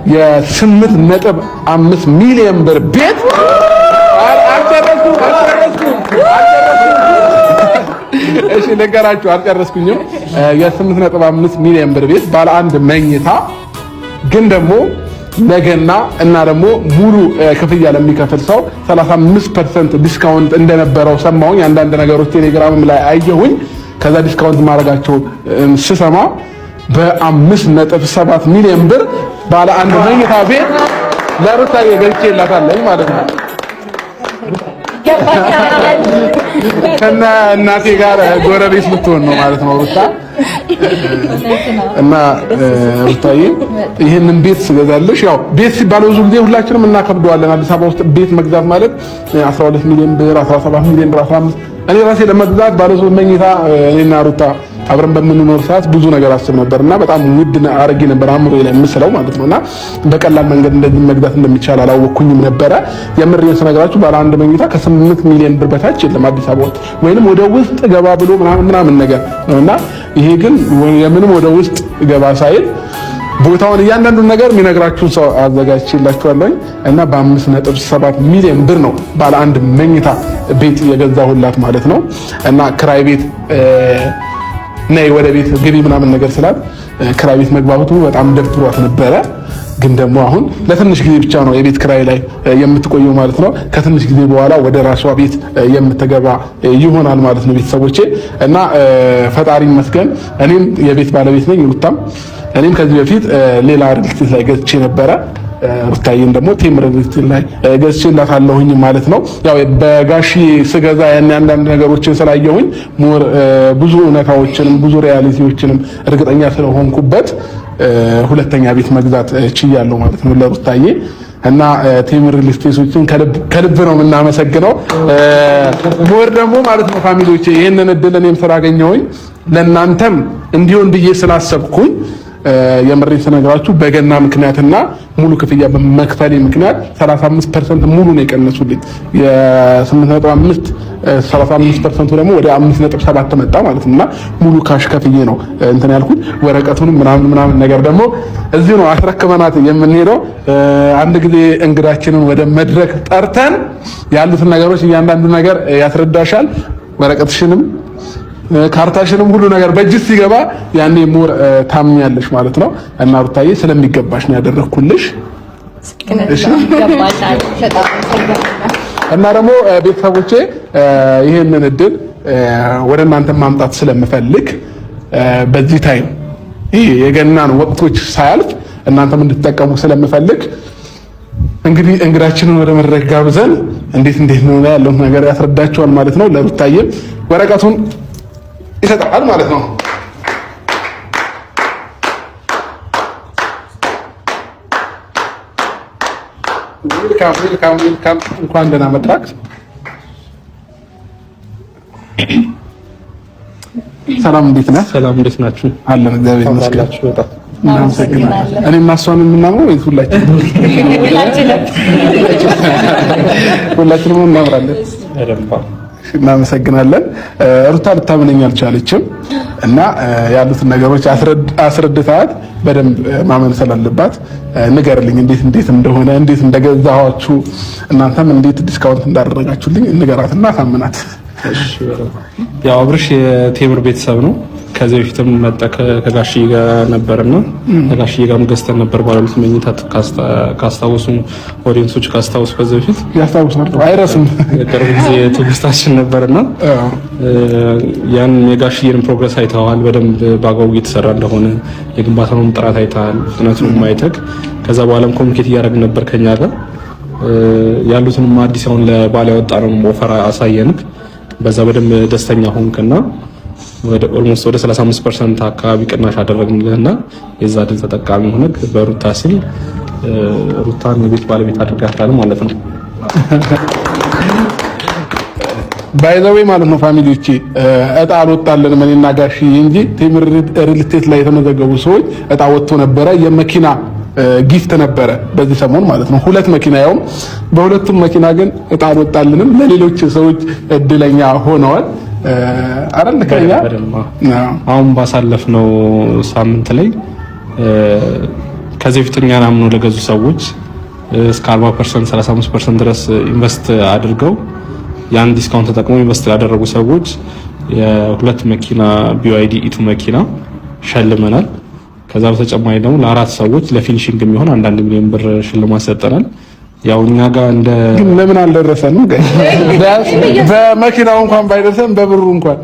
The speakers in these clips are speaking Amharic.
የ8.5 ሚሊዮን ብር ቤት እሺ ነገራችሁ አልጨረስኩኝም። የ8.5 ሚሊዮን ብር ቤት ባለ አንድ መኝታ ግን ደግሞ ነገና እና ደግሞ ሙሉ ክፍያ ለሚከፍል ሰው 35% ዲስካውንት እንደነበረው ሰማሁኝ። አንዳንድ ነገሮች ቴሌግራምም ላይ አየሁኝ። ከዛ ዲስካውንት ማድረጋቸው ስሰማ በ5.7 ሚሊዮን ብር ባለ አንድ መኝታ ቤት ለሩታዬ ገዝቼላታለሁ ማለት ነው። ከና እናቴ ጋር ጎረቤት ልትሆን ነው ማለት ነው ሩታ እና ሩታዬ ይሄንን ቤት ስገዛልሽ፣ ያው ቤት ሲባል ብዙ ጊዜ ሁላችንም እናከብደዋለን። አዲስ አበባ ውስጥ ቤት መግዛት ማለት 12 ሚሊዮን ብር፣ 17 ሚሊዮን ብር፣ 15 እኔ ራሴ ለመግዛት ባለ 3 መኝታ እኔና ሩታ አብረን በምንኖር ሰዓት ብዙ ነገር አስብ ነበርና በጣም ውድ አረጌ ነበር አእምሮዬ ላይ የምስለው ማለት ነውና በቀላል መንገድ እንደዚህ መግዛት እንደሚቻል አላወቅኩኝም ነበረ። የምሬን ስነግራችሁ ባለ አንድ መኝታ ከ8 ሚሊዮን ብር በታች የለም አዲስ አበባ ውስጥ፣ ወይንም ወደ ውስጥ ገባ ብሎ ምናምን ነገር ነውና ይሄ ግን የምንም ወደ ውስጥ ገባ ሳይል ቦታውን እያንዳንዱን ነገር የሚነግራችሁን ሰው አዘጋጅቼላችኋለሁ እና በ5.7 ሚሊዮን ብር ነው ባለ አንድ መኝታ ቤት የገዛሁላት ማለት ነው። እና ክራይ ቤት ነይ ወደ ቤት ግቢ ምናምን ነገር ስላት ክራይ ቤት መግባቱ በጣም ደብሯት ነበረ። ግን ደግሞ አሁን ለትንሽ ጊዜ ብቻ ነው የቤት ክራይ ላይ የምትቆየው ማለት ነው። ከትንሽ ጊዜ በኋላ ወደ ራሷ ቤት የምትገባ ይሆናል ማለት ነው ቤተሰቦቼ። እና ፈጣሪ ይመስገን እኔም የቤት ባለቤት ነኝ። ሩታም እኔም ከዚህ በፊት ሌላ ሪል ስቴት ላይ ገዝቼ ነበረ። ሩታዬን ደግሞ ቴምር ሪል ስቴት ላይ ገዝቼላታለሁኝ ማለት ነው። ያው በጋሺ ስገዛ ያን አንዳንድ ነገሮችን ስላየሁኝ ሞር ብዙ እውነታዎችንም ብዙ ሪያሊቲዎችንም እርግጠኛ ስለሆንኩበት ሁለተኛ ቤት መግዛት ችያለሁ ማለት ነው ለሩታዬ። እና ቴምር ሪል ስቴቶችን ከልብ ነው የምናመሰግነው። ሞር ደግሞ ማለት ነው ፋሚሊዎቼ ይሄንን እድል እኔም ስላገኘሁኝ ለእናንተም እንዲሆን ብዬ ስላሰብኩኝ የምሬን ስነግራችሁ በገና ምክንያትና ሙሉ ክፍያ በመክፈሌ ምክንያት 35% ሙሉ ነው የቀነሱልኝ። የ8.5 35% ደግሞ ወደ 5.7 መጣ ማለት ነውና ሙሉ ካሽ ከፍዬ ነው እንትን ያልኩት። ወረቀቱንም ምናምን ነገር ደግሞ እዚሁ ነው አስረክበናት የምንሄደው። አንድ ጊዜ እንግዳችንን ወደ መድረክ ጠርተን ያሉትን ነገሮች እያንዳንዱ ነገር ያስረዳሻል። ወረቀትሽንም ካርታሽንም ሁሉ ነገር በእጅ ሲገባ ያኔ ሞር ታምኛለሽ ማለት ነው። እና ሩታዬ ስለሚገባሽ ነው ያደረኩልሽ። እሺ እና ደግሞ ቤተሰቦቼ ይሄንን እድል ወደ እናንተ ማምጣት ስለምፈልግ በዚህ ታይም ይሄ የገናን ወቅቶች ሳያልፍ እናንተም እንድትጠቀሙ ስለምፈልግ እንግዲህ እንግዳችንን ወደ መድረክ ጋብዘን እንዴት ነው ያለው ነገር ያስረዳቸዋል ማለት ነው። ለሩታዬ ወረቀቱን ይሰጣል ማለት ነው። ዌልካም እንኳን ደህና መጣህ። ሰላም እንዴት ነህ? ሰላም እንዴት ናችሁ? አለን እግዚአብሔር ይመስገን። እኔ እና እሷን የምናምረው ወይስ ሁላችንም? ሁላችንም እናምራለን። እናመሰግናለን። ሩታ ልታምነኝ አልቻለችም እና ያሉትን ነገሮች አስረድታት በደንብ ማመን ስላለባት ንገርልኝ፣ እንዴት እንደሆነ እንዴት እንደገዛኋችሁ እናንተም እንዴት ዲስካውንት እንዳደረጋችሁልኝ ንገራትና አሳምናት። እሺ ያው አብርሽ የቴምር ቤተሰብ ነው። ከዚህ በፊትም መጣ ከጋሽዬ ጋር ነበርና ከጋሽዬ ጋር ገዝተን ነበር ባሉት መኝታ ካስታወሱ ኦዲየንሶች ካስታወሱ ከዚህ በፊት ያስታውሳሉ፣ አይረሱም። የቅርብ ጊዜ ትውስታችን ነበርና ያን የጋሽዬን ፕሮግረስ አይተዋል። በደንብ ባጋው እየተሰራ እንደሆነ የግንባታውን ጥራት አይተሃል፣ ፍጥነቱን ማይተክ። ከዛ በኋላም ኮሚኒኬት እያደረግን ነበር ከኛ ጋር ያሉትንም አዲስ አሁን ለባለ ያወጣነው ኦፈር አሳየንክ። በዛ በደንብ ደስተኛ ሆንክና ወደ ኦልሞስት ወደ 35% አካባቢ ቅናሽ አደረግንልህና የዛ ድል ተጠቃሚ ሆነክ በሩታ ሲል ሩታን የቤት ባለቤት አድርጋታል ማለት ነው። ባይዘዌ ማለት ነው ፋሚሊዎቼ እጣ አልወጣልንም እኔና ጋሽዬ እንጂ ቴምር ሪል ስቴት ላይ የተመዘገቡ ሰዎች እጣ ወጥቶ ነበረ። የመኪና ጊፍት ነበረ በዚህ ሰሞን ማለት ነው። 2 መኪና ያውም በሁለቱም መኪና ግን እጣ አልወጣልንም። ለሌሎች ሰዎች እድለኛ ሆነዋል። አረን ከኛ አሁን ባሳለፍነው ሳምንት ላይ ከዚህ በፊት እኛን አምነው ለገዙ ሰዎች እስከ 40% 35% ድረስ ኢንቨስት አድርገው ያን ዲስካውንት ተጠቅመው ኢንቨስት ያደረጉ ሰዎች የሁለት መኪና BYD ኢቱ መኪና ሸልመናል። ከዛ በተጨማሪ ደግሞ ለአራት ሰዎች ለፊኒሺንግ የሚሆን 1 ሚሊዮን ብር ሽልማት ሰጠናል። ያው እኛ ጋር እንደ ግን ለምን አልደረሰንም? በመኪናው እንኳን ባይደርሰን በብሩ እንኳን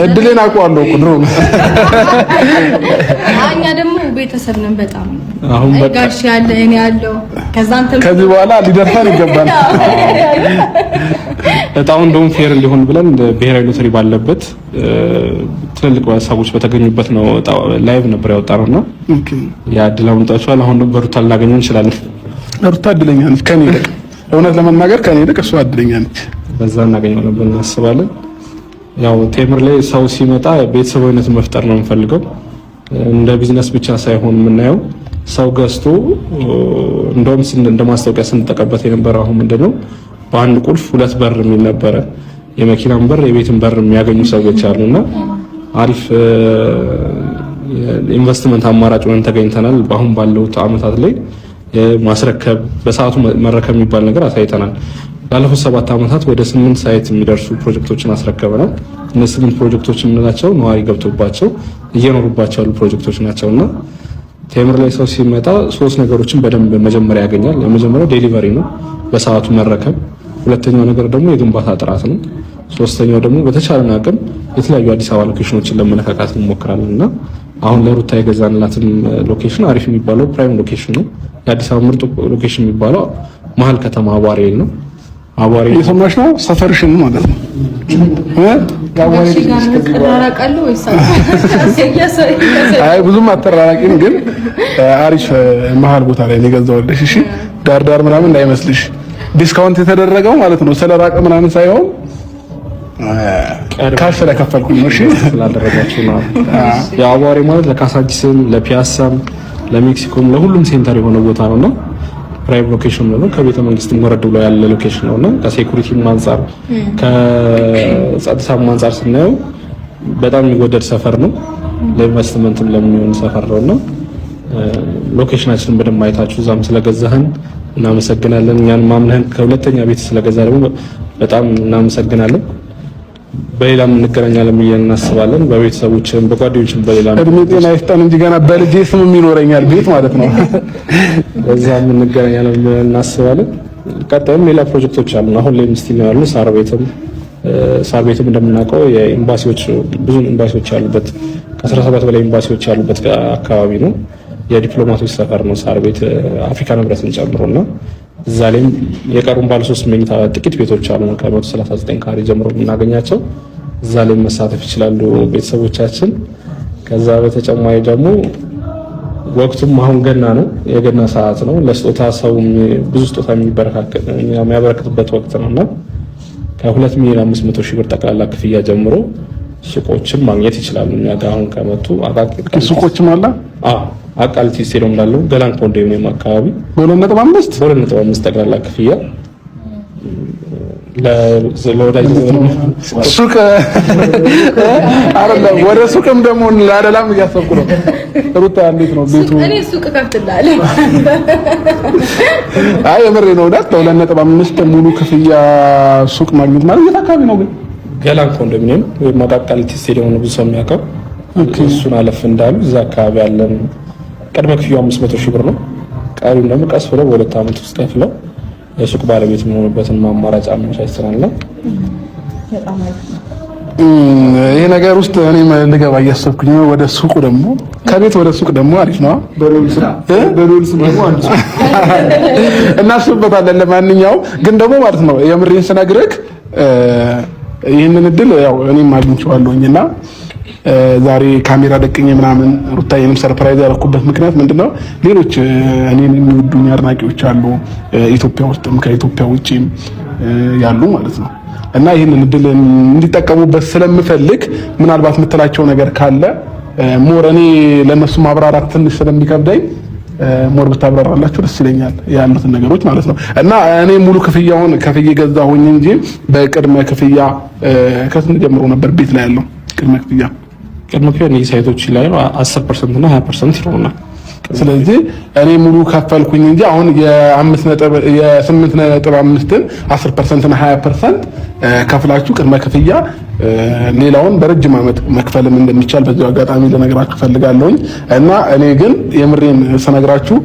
እድሌን አውቀዋለሁ እኮ ድሮ። እኛ ደግሞ ቤተሰብ ነን በጣም አሁን ጋሽ ያለ እኔ ያለው ከዚህ በኋላ ሊደርሰን ይገባል። እጣውን እንደውም ፌር እንዲሆን ብለን ብሔራዊ ሎተሪ ባለበት ትልልቅ ሰዎች በተገኙበት ነው ላይቭ ነበር ያወጣነውና ያ እድል አምጥቷል። አሁን በሩታ ልናገኘው እንችላለን። ሩታ እድለኛ ነች ከኔ ይልቅ፣ እውነት ለመናገር ከኔ ይልቅ እሷ እድለኛ ነች። በዛ እናገኘው ነበር እናስባለን። ያው ቴምር ላይ ሰው ሲመጣ ቤተሰባዊነት መፍጠር ነው የምፈልገው። እንደ ቢዝነስ ብቻ ሳይሆን የምናየው ሰው ገዝቶ እንደውም እንደ ማስታወቂያ ስንጠቀምበት የነበረው አሁን ምንድነው በአንድ ቁልፍ 2 በር የሚል ነበረ። የመኪናን በር የቤትን በር የሚያገኙ ሰዎች አሉና አሪፍ ኢንቨስትመንት አማራጭ ሆነን ተገኝተናል። በአሁን ባለው አመታት ላይ ማስረከብ በሰዓቱ መረከብ የሚባል ነገር አሳይተናል። ላለፉት 7 አመታት ወደ 8 ሳይት የሚደርሱ ፕሮጀክቶችን አስረከበናል። እነዚህ 8 ፕሮጀክቶች የምንላቸው ነዋሪ ገብቶባቸው እየኖሩባቸው ያሉ ፕሮጀክቶች ናቸውና ቴምር ላይ ሰው ሲመጣ 3 ነገሮችን በደንብ መጀመሪያ ያገኛል። የመጀመሪያው ዴሊቨሪ ነው፣ በሰዓቱ መረከብ። ሁለተኛው ነገር ደግሞ የግንባታ ጥራት ነው። ሶስተኛው ደግሞ በተቻለን አቅም የተለያዩ አዲስ አበባ ሎኬሽኖችን ለመነካካት እንሞክራለንና አሁን ለሩታ የገዛንላትን ሎኬሽን አሪፍ የሚባለው ፕራይም ሎኬሽን ነው። የአዲስ አበባ ምርጥ ሎኬሽን የሚባለው መሀል ከተማ አቧሬ ነው። አቧሬ የሰማሽ ነው ሰፈርሽን ማለት ነው። አይ ብዙም አተራራቂም ግን አሪፍ መሀል ቦታ ላይ ነው የገዛሁልሽ። እሺ ዳር ምናምን እንዳይመስልሽ ዲስካውንት የተደረገው ማለት ነው ስለራቀ ምናምን ሳይሆን ካሽ ስለከፈልኩኝ ነው። እሺ ስላደረጋችሁ ነው። የአቧሬ ማለት ለካሳንቺስም ለፒያሳም ለሜክሲኮም ለሁሉም ሴንተር የሆነ ቦታ ነውና ፕራይም ሎኬሽን ነው። ከቤተ መንግስት ወረድ ብሎ ያለ ሎኬሽን ነውና ከሴኩሪቲም አንፃር ከጸጥታም አንፃር ስናየው በጣም የሚወደድ ሰፈር ነው። ለኢንቨስትመንትም ለሚሆን ሰፈር ነውና ሎኬሽናችንን በደንብ አይታችሁ እዛም ስለገዛህን እናመሰግናለን። እኛን ማምነህን ከሁለተኛ ቤት ስለገዛ ደግሞ በጣም እናመሰግናለን። በሌላም እንገናኛለን ብዬ እናስባለን። በቤተሰቦችም በጓደኞችም በሌላ እድሜ ጤና ይስጠን እንጂ ገና በልጄ ስም ይኖረኛል ቤት ማለት ነው። በዛም እንገናኛለን ብዬ እናስባለን። ቀጣይም ሌላ ፕሮጀክቶች አሉ። አሁን ላይ ምስቲ ነው ያሉ ሳር ቤትም እንደምናውቀው የኤምባሲዎች ብዙ ኤምባሲዎች ያሉበት ከ17 በላይ ኤምባሲዎች ያሉበት አካባቢ ነው። የዲፕሎማቶች ሰፈር ነው ሳር ቤት አፍሪካ ህብረትን ጨምሮና እዛ ላይም የቀሩን ባለ 3 መኝታ ጥቂት ቤቶች አሉ ከ139 ካሬ ጀምሮ የምናገኛቸው እዛ ላይ መሳተፍ ይችላሉ ቤተሰቦቻችን። ከዛ በተጨማሪ ደግሞ ወቅቱም አሁን ገና ነው፣ የገና ሰዓት ነው። ለስጦታ ሰው ብዙ ስጦታ የሚያበረክትበት ወቅት ነውና ከ2,500,000 ብር ጠቅላላ ክፍያ ጀምሮ ሱቆችን ማግኘት ይችላሉ። እኛ ጋር አሁን ከመጡ ሱቆችም አለ። አቃልቲ ስቴዲየም ላለው ገላን ኮንዶሚኒየም አካባቢ 2.5 ጠቅላላ ክፍያ ለወዳጅ ሱቅ አይደለም። ወደ ሱቅም ደግሞ ላደላም እያሰብኩ ነው። ሩታ እንዴት ነው ቤቱ? እኔ ሱቅ ከፍትላለሁ። አይ የምሬ ነው። ዳት 2.5 ሙሉ ክፍያ ሱቅ ማግኘት ማለት የት አካባቢ ነው ግን? ገላን ኮንዶሚኒየም ወይ አቃልቲ ስቴዲየም ነው ብዙ ሰው የሚያውቀው። እሱን አለፍ እንዳሉ እዛ አካባቢ ያለን ቅድመ ክፍያው 500,000 ብር ነው። ቀሪውን ደግሞ ቀስ ብለው በ2 አመት ውስጥ ከፍለው የሱቅ ባለቤት የሚሆኑበትን ማማራጭ አመቻችተናል። ይሄ ነገር ውስጥ እኔም ልገባ እያሰብኩኝ ነው። ወደ ሱቁ ደግሞ ከቤት ወደ ሱቅ ደግሞ አሪፍ ነው። በሎልስ ደግሞ አንድ እናስብበታለን። ለማንኛውም ግን ደግሞ ማለት ነው የምሬን ስነግርህ ይህንን እድል ያው እኔም አግኝቼዋለሁኝና ዛሬ ካሜራ ደቅኜ ምናምን ሩታዬንም ሰርፕራይዝ ያደረኩበት ምክንያት ምንድነው? ሌሎች እኔን የሚወዱኝ አድናቂዎች አሉ ኢትዮጵያ ውስጥም ከኢትዮጵያ ውጪም ያሉ ማለት ነው። እና ይህንን እድል እንዲጠቀሙበት ስለምፈልግ ምናልባት የምትላቸው ነገር ካለ ሞር እኔ ለነሱ ማብራራት ትንሽ ስለሚከብደኝ ሞር ብታብራራላችሁ ደስ ይለኛል፣ ያሉትን ነገሮች ማለት ነው። እና እኔ ሙሉ ክፍያውን ከፍዬ ገዛሁኝ እንጂ በቅድመ ክፍያ ከስንት ጀምሮ ነበር ቤት ላይ ያለው ቅድመ ክፍያ? ቅድመ ክፍያ እነዚህ ሳይቶች ላይ ነው 10% እና 20% ይሆናል። ስለዚህ እኔ ሙሉ ከፈልኩኝ እንጂ አሁን የ8.5ን 10% እና 20% ከፍላችሁ ቅድመ ክፍያ ሌላውን በረጅም ዓመት መክፈልም እንደሚቻል በዚህ አጋጣሚ ልነግራችሁ ፈልጋለሁኝ። እና እኔ ግን የምሬን ስነግራችሁ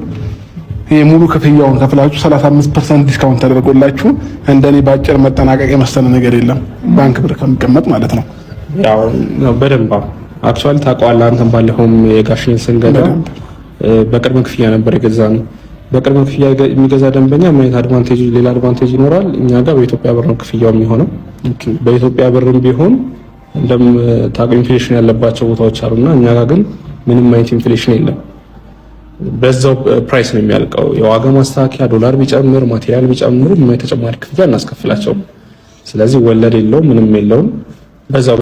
ሙሉ ክፍያውን ከፍላችሁ 35% ዲስካውንት ተደርጎላችሁ እንደኔ ባጭር መጠናቀቅ የመሰለ ነገር የለም፣ ባንክ ብር ከመቀመጥ ማለት ነው። ያው በደንብ አክቹአሊ ታውቀዋለህ አንተም ባለፈውም የጋሽን ስንገዛ በቅድመ ክፍያ ነበር የገዛነው። በቅድመ ክፍያ የሚገዛ ደንበኛ ምን አይነት አድቫንቴጅ ሌላ አድቫንቴጅ ይኖራል? እኛ ጋር በኢትዮጵያ ብር ነው ክፍያው የሚሆነው። በኢትዮጵያ ብርም ቢሆን ታውቀው ኢንፍሌሽን ያለባቸው ቦታዎች አሉና እኛ ጋር ግን ምንም አይነት ኢንፍሌሽን የለም። በዛው ፕራይስ ነው የሚያልቀው። የዋጋ ማስተካከያ ዶላር ቢጨምር ማቴሪያል ቢጨምር ምን ተጨማሪ ክፍያ እናስከፍላቸው። ስለዚህ ወለድ የለውም ምንም የለውም በዛው